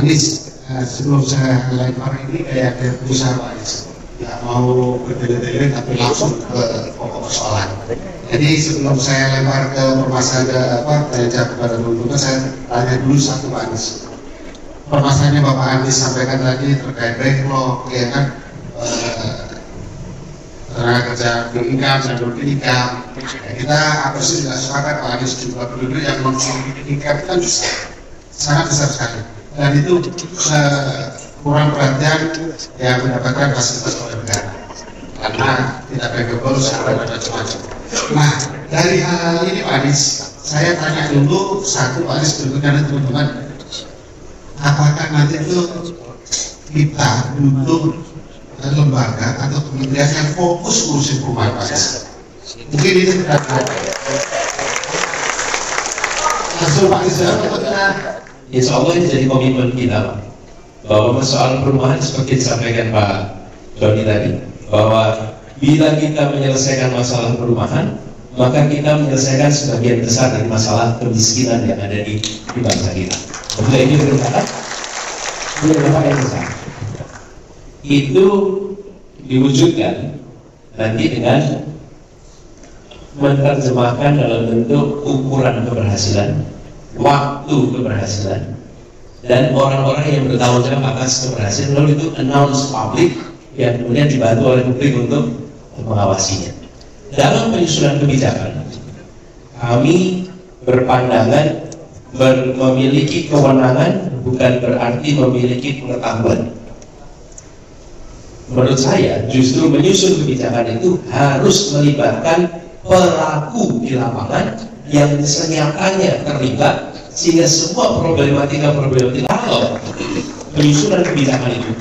Anies, sebelum saya lempar ini kayak berusaha Pak Anies, nggak mau berdele-dele tapi langsung ke pokok persoalan. Jadi sebelum saya lempar ke permasalahan tanya kepada teman-teman, saya tanya dulu satu Pak Anies. Permasalahannya Bapak Anies sampaikan tadi terkait backlog, ya kan, tenaga kerja income dan non-income. Kita apa sih tidak sepakat Pak Anies juga penduduk yang non-income kan sangat besar sekali. Dan itu kurang perhatian yang mendapatkan fasilitas oleh negara karena tidak bankable secara macam-macam. Nah, dari hal ini Pak Anies, saya tanya dulu satu Pak Anies berbicara teman-teman, apakah nanti itu kita butuh lembaga atau kementerian yang fokus ngurusin perumahan Pak Anies? Mungkin itu tidak ada. Langsung Pak Anies Insya Allah ini jadi komitmen kita Pak, bahwa soal perumahan seperti disampaikan Pak Doni tadi, bahwa bila kita menyelesaikan masalah perumahan, maka kita menyelesaikan sebagian besar dari masalah kemiskinan yang ada di bangsa kita. Bila ini berjalan, yang besar itu diwujudkan nanti dengan menerjemahkan dalam bentuk ukuran keberhasilan, waktu keberhasilan, dan orang-orang yang bertanggung jawab atas keberhasilan, lalu itu announce publik yang kemudian dibantu oleh publik untuk mengawasinya. Dalam penyusunan kebijakan, kami berpandangan memiliki kewenangan bukan berarti memiliki pengetahuan. Menurut saya, justru menyusun kebijakan itu harus melibatkan pelaku di lapangan yang senyatanya terlibat, sehingga semua problematika kalau penyusunan kebijakan itu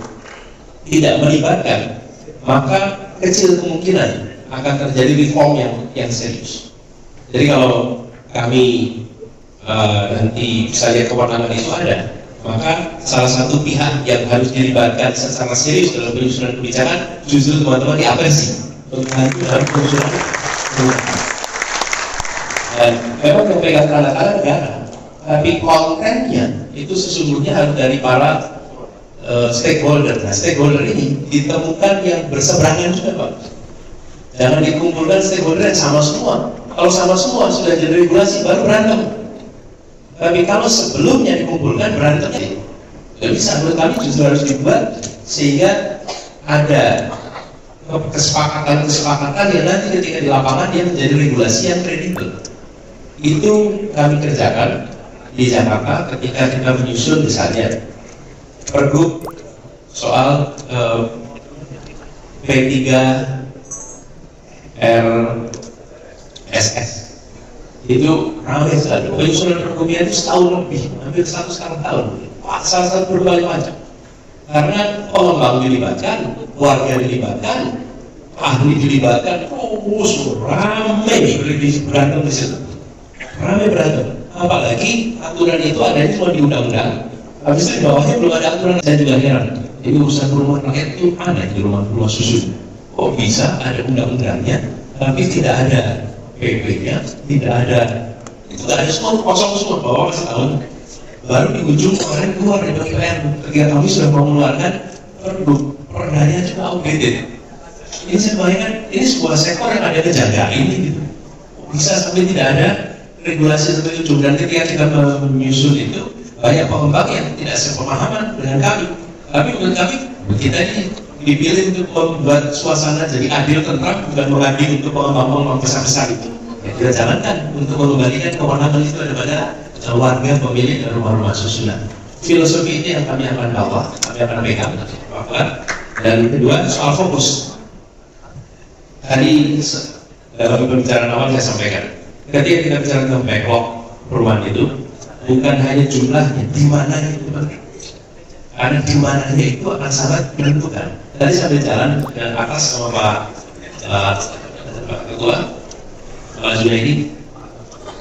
tidak melibatkan, maka kecil kemungkinan akan terjadi reform yang serius. Jadi kalau kami nanti bisa lihat kewenangan itu ada, maka salah satu pihak yang harus dilibatkan secara serius dalam penyusunan kebijakan justru teman-teman di APESI untuk membantu dalam penyusunan kebijakan. Dan memang yang pegang tanda-tanda negara, tapi kontennya itu sesungguhnya harus dari para stakeholder. Nah, stakeholder ini ditemukan yang berseberangan juga Pak. Jangan dikumpulkan stakeholder yang sama semua. Kalau sama semua sudah jadi regulasi baru berantem. Tapi kalau sebelumnya dikumpulkan berantemnya nggak bisa. Menurut kami justru harus dibuat sehingga ada kesepakatan yang nanti ketika di lapangan dia menjadi regulasi yang kredibel. Itu kami kerjakan di Jakarta ketika kita menyusun misalnya pergub soal P3 RSS. Itu ramai sekali. Penyusunan pergubnya itu setahun lebih, hampir 1,5 tahun. Pasal berbagai macam. Karena pengembang dilibatkan, warga dilibatkan, ahli dilibatkan, ramai berantem di situ. Ramai berantem. Apalagi aturan itu ada cuma di undang-undang. Habis itu di bawahnya belum ada aturan. Saya juga heran. Ini urusan rumah rakyat itu aneh di rumah susun. Kok bisa ada undang-undangnya, tapi tidak ada PP-nya, tidak ada, itu tidak ada semua, kosong semua, bawah setahun. Baru di ujung kemarin keluar dari DPR, ketika kami sudah mengeluarkan pergub, perdanya juga outdated. Ini saya bayangkan, ini sebuah sektor yang ada kejagaan ini gitu. Bisa sampai tidak ada regulasi seperti itu. Dan ketika kita menyusun itu, banyak pengembang yang tidak sepemahaman dengan kami. Tapi menurut kami, kita ini dipilih untuk membuat suasana jadi adil, tentram, bukan mengadil untuk pengembang besar-besar itu. Ya, kita jalankan untuk mengembalikan kewenangan itu kepada warga pemilik dan rumah-rumah susunan. Filosofi ini yang kami akan bawa, kami akan pegang. Dan kedua, soal fokus. Tadi dalam pembicaraan awal saya sampaikan, ketika kita bicara tentang backlog perumahan itu, bukan hanya jumlahnya, di mana itu penting. Karena di mananya itu akan sangat menentukan. Tadi saya berjalan ke atas sama Pak Ketua, Pak Junaidi,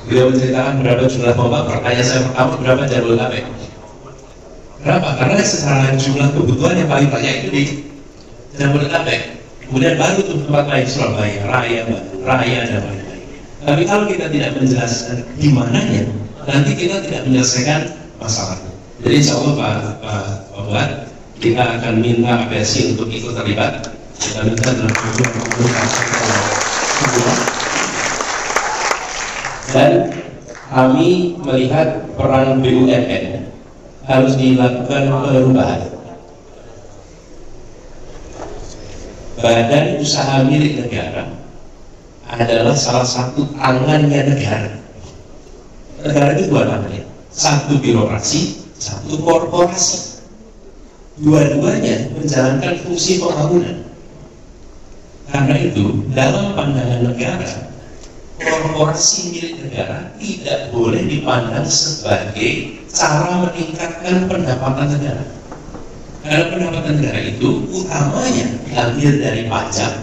beliau menceritakan berapa jumlah pompa. Pertanyaan saya pertama, berapa Jabodetabek? Berapa? Karena secara jumlah kebutuhan yang paling banyak itu di Jabodetabek. Kemudian baru tuh tempat lain, Surabaya, Raya dan lain-lain. Tapi kalau kita tidak menjelaskan di mananya, nanti kita tidak menyelesaikan masalahnya. Jadi insya Allah Pak Fuad, kita akan minta APSI untuk ikut terlibat. Kita minta dalam dan kami melihat peran BUMN harus dilakukan perubahan. Badan usaha milik negara adalah salah satu tangannya negara. Negara itu dua tangannya, satu birokrasi, satu korporasi. Dua-duanya menjalankan fungsi pembangunan. Karena itu, dalam pandangan negara, korporasi milik negara tidak boleh dipandang sebagai cara meningkatkan pendapatan negara. Karena pendapatan negara itu utamanya diambil dari pajak,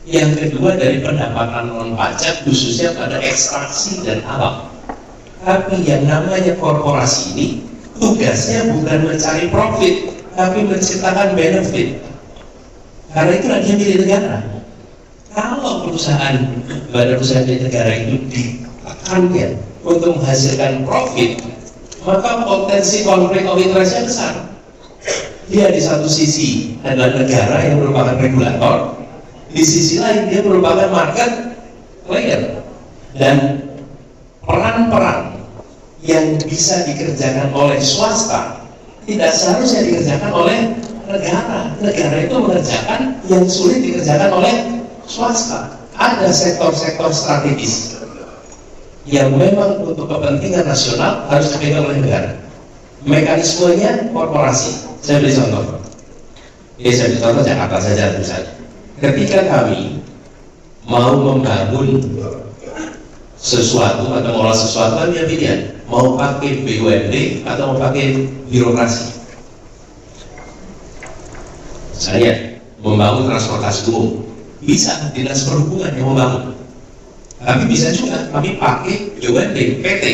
yang kedua dari pendapatan non pajak khususnya pada ekstraksi dan alam. Tapi yang namanya korporasi ini tugasnya bukan mencari profit, tapi menciptakan benefit. Karena itulah dia milik negara. Kalau perusahaan badan usaha milik negara itu ditekankan untuk menghasilkan profit, maka potensi konflik of interest-nya besar. Dia di satu sisi adalah negara yang merupakan regulator, di sisi lain dia merupakan market player, dan peran-peran yang bisa dikerjakan oleh swasta tidak seharusnya dikerjakan oleh negara. Negara itu mengerjakan yang sulit dikerjakan oleh swasta. Ada sektor-sektor strategis yang memang untuk kepentingan nasional harus dipegang oleh negara. Mekanismenya korporasi. Saya beri contoh. Saya beri contoh Jakarta saja misalnya. Ketika kami mau membangun sesuatu atau mengolah sesuatu, ada pilihan mau pakai BUMD atau mau pakai birokrasi. Saya membangun transportasi umum, bisa dinas perhubungan yang membangun, tapi bisa juga kami pakai BUMD, PT.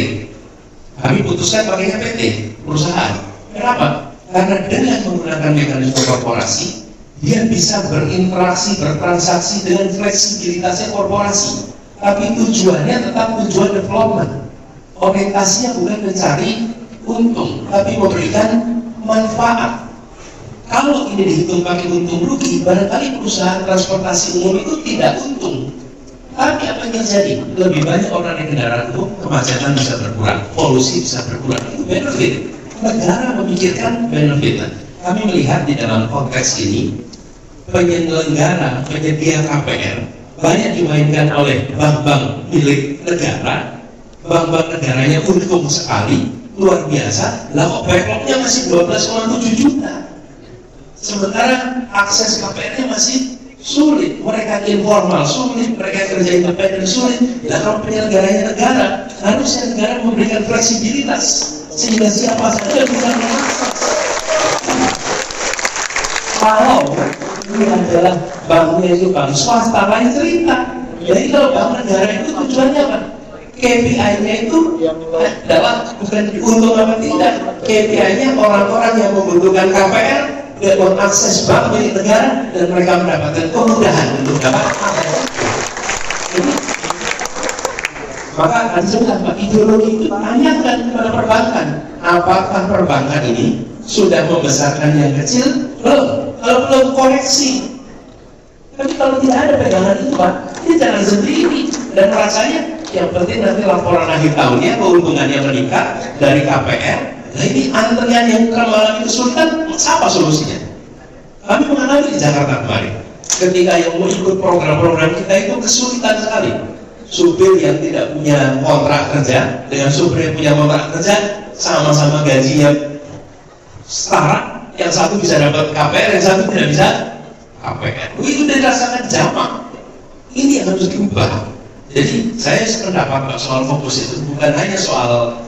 Kami putuskan pakainya PT, perusahaan. Kenapa? Karena dengan menggunakan mekanisme korporasi, dia bisa berinteraksi, bertransaksi dengan fleksibilitasnya korporasi. Tapi tujuannya tetap tujuan development. Orientasinya bukan mencari untung, tapi memberikan manfaat. Kalau ini dihitung pakai untung rugi, barangkali perusahaan transportasi umum itu tidak untung. Tapi apa yang terjadi? Lebih banyak orang yang kendaraan umum, kemacetan bisa berkurang, polusi bisa berkurang. Itu benefit. Negara memikirkan benefit. Kami melihat di dalam konteks ini, penyelenggara, penyedia KPR banyak dimainkan oleh bank-bank milik negara. Bank-bank negaranya untung sekali, luar biasa. Lah kok backlognya masih 12,7 juta. Sementara akses KPR-nya masih sulit, mereka informal sulit, mereka kerja independen sulit. Nah, kalau penyelenggaranya negara, harusnya negara memberikan fleksibilitas sehingga siapa saja bisa mengakses. Kalau ini adalah banknya itu bank swasta, lain cerita. Jadi kalau bank negara itu tujuannya apa? KPI-nya itu adalah bukan untung apa tidak. KPI-nya orang-orang yang membutuhkan KPR dan mengakses bank milik negara dan mereka mendapatkan kemudahan untuk dapat akses. Maka harusnya ideologi itu tanyakan kepada perbankan, apakah perbankan ini sudah membesarkan yang kecil? Belum. Kalau belum, koreksi. Tapi kalau tidak ada pegangan itu Pak, dia jangan sendiri dan rasanya yang penting nanti laporan akhir tahunnya keuntungannya meningkat dari KPR. Nah ini antrian yang mengalami kesulitan, apa solusinya? Kami mengalami di Jakarta kemarin, ketika yang mau ikut program-program kita itu kesulitan sekali. Supir yang tidak punya kontrak kerja dengan supir yang punya kontrak kerja sama-sama gajinya setara, yang satu bisa dapat KPR, yang satu tidak bisa KPR. Itu dirasakan jamak. Ini yang harus diubah. Jadi saya sependapat soal fokus itu bukan hanya soal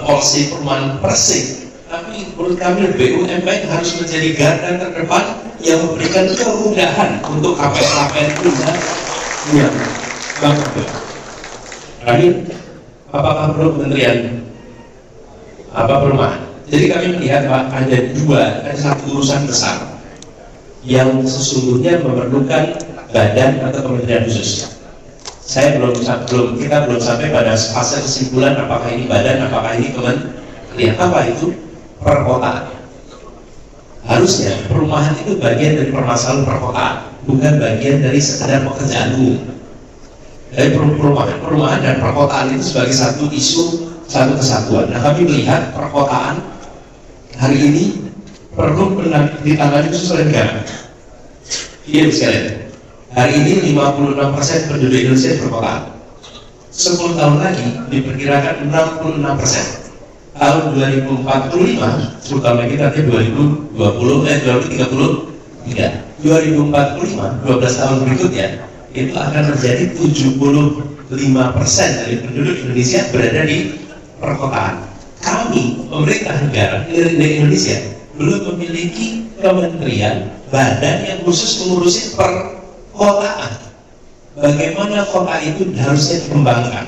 policy perumahan persik, tapi menurut kami BUMN harus menjadi garda terdepan yang memberikan kemudahan untuk KPR itu ya. Terakhir, apakah perlu kementerian perumahan? Jadi kami melihat Pak, ada satu urusan besar yang sesungguhnya memerlukan badan atau kementerian khusus. Kita belum sampai pada fase kesimpulan apakah ini badan, apakah ini kementerian. Apa itu? perkotaan. Harusnya perumahan itu bagian dari permasalahan perkotaan, bukan bagian dari sekedar pekerjaan umum. Dari perumahan dan perkotaan itu sebagai satu isu, satu kesatuan. Nah, kami melihat perkotaan hari ini perlu ditangani khusus oleh negara. Iya sekalian. Hari ini 56% penduduk Indonesia di perkotaan. 10 tahun lagi diperkirakan 66%. Tahun 2045, terutama kita nanti 2033, 2045, 12 tahun berikutnya, itu akan terjadi 75% dari penduduk Indonesia berada di perkotaan. Kami, pemerintah negara di Indonesia, belum memiliki kementerian, badan yang khusus mengurusi perkotaan. Bagaimana kota itu harusnya dikembangkan,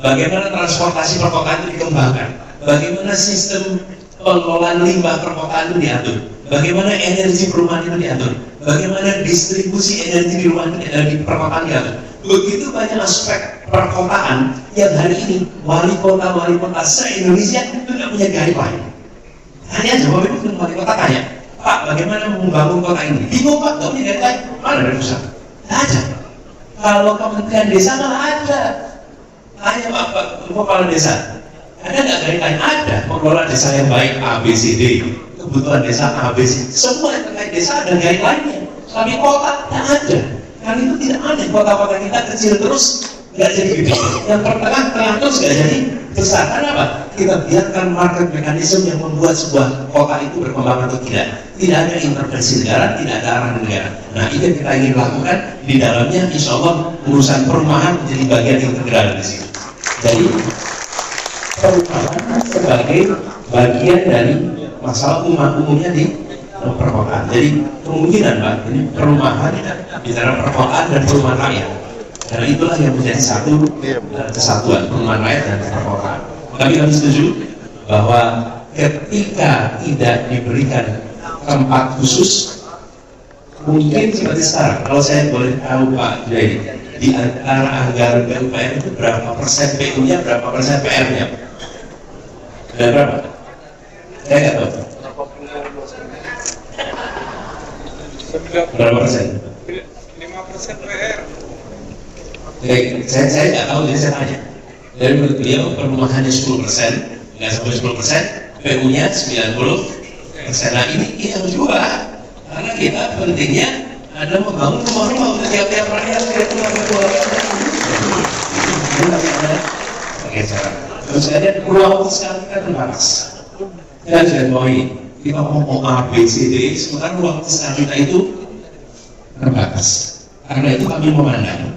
bagaimana transportasi perkotaan itu dikembangkan, bagaimana sistem pengelolaan limbah perkotaan itu diatur, bagaimana energi perumahan itu diatur, bagaimana distribusi energi di rumah di perkotaan diatur. Begitu banyak aspek perkotaan yang hari ini wali kota se-Indonesia itu tidak punya guideline. Hanya jawab itu wali kota tanya, Pak, bagaimana membangun kota ini? Bingung Pak, nggak punya guideline. Mana dari pusat? Tidak ada. Kalau Kementerian Desa malah ada. Tanya Pak Kepala Desa, ada nggak guideline? Ada. Pengelola desa yang baik ABCD, kebutuhan desa ABC, semua yang terkait desa ada guideline-nya. Tapi kota tidak ada. Kan itu tidak ada. Kota-kota kita kecil terus nggak jadi gede. Yang tengah terus nggak jadi besar. Kenapa? Kita biarkan market mekanisme yang membuat sebuah kota itu berkembang atau tidak. Tidak ada intervensi negara, tidak ada arahan negara. Nah, itu yang kita ingin lakukan di dalamnya. Insya Allah urusan perumahan menjadi bagian integral di sini. Jadi perumahan sebagai bagian dari masalah umumnya di perkotaan. Jadi kemungkinan Pak, ini perumahan bicara perkotaan dan perumahan rakyat. Karena itulah yang menjadi satu kesatuan perumahan rakyat dan perkotaan. Tapi kami setuju bahwa ketika tidak diberikan tempat khusus, mungkin seperti sekarang. Kalau saya boleh tahu Pak Jadi, di antara anggaran PUPR itu berapa persen PU-nya, berapa persen PR-nya? Dan berapa? Saya nggak tahu. Berapa persen? 5% PR. Saya nggak tahu, jadi saya tanya. Dari menurut beliau perumahannya 10%, nggak sampai 10%, PU-nya 90%. Nah ini harus juga, karena kita pentingnya ada membangun rumah-rumah untuk tiap-tiap rakyat, Oke, terus kemudian ruang sekarang kita terbatas. Dan saya bawahi, kita ngomong A, B, C, D, sementara ruang sekarang kita itu terbatas. Karena itu kami memandang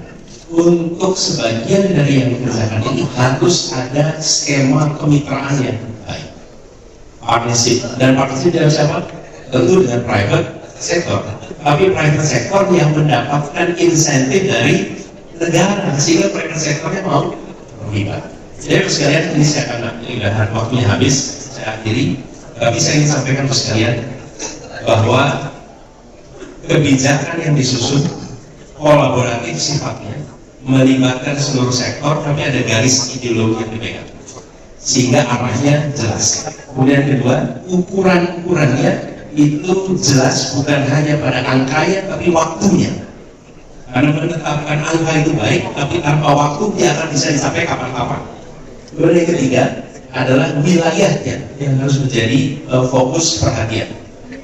untuk sebagian dari yang dikerjakan ini harus ada skema kemitraan yang baik, partnership, dan partnership dengan siapa? Tentu dengan private sector, tapi private sector yang mendapatkan insentif dari negara sehingga private sectornya mau terlibat. Jadi sekalian, ini saya akan waktunya habis, saya akhiri, tapi saya ingin sampaikan ke sekalian bahwa kebijakan yang disusun kolaboratif sifatnya, melibatkan seluruh sektor, tapi ada garis ideologi yang dipegang sehingga arahnya jelas. Kemudian kedua, ukurannya itu jelas, bukan hanya pada angkanya tapi waktunya. Karena menetapkan angka itu baik, tapi tanpa waktu dia akan bisa dicapai kapan-kapan. Kemudian yang ketiga adalah wilayahnya yang harus menjadi fokus perhatian.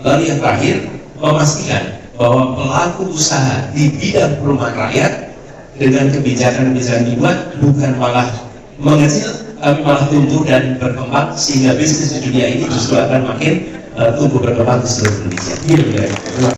Lalu yang terakhir, memastikan bahwa pelaku usaha di bidang perumahan rakyat dengan kebijakan-kebijakan dibuat bukan malah mengecil, tapi malah tumbuh dan berkembang, sehingga bisnis di dunia ini justru akan makin tumbuh berkembang di seluruh Indonesia.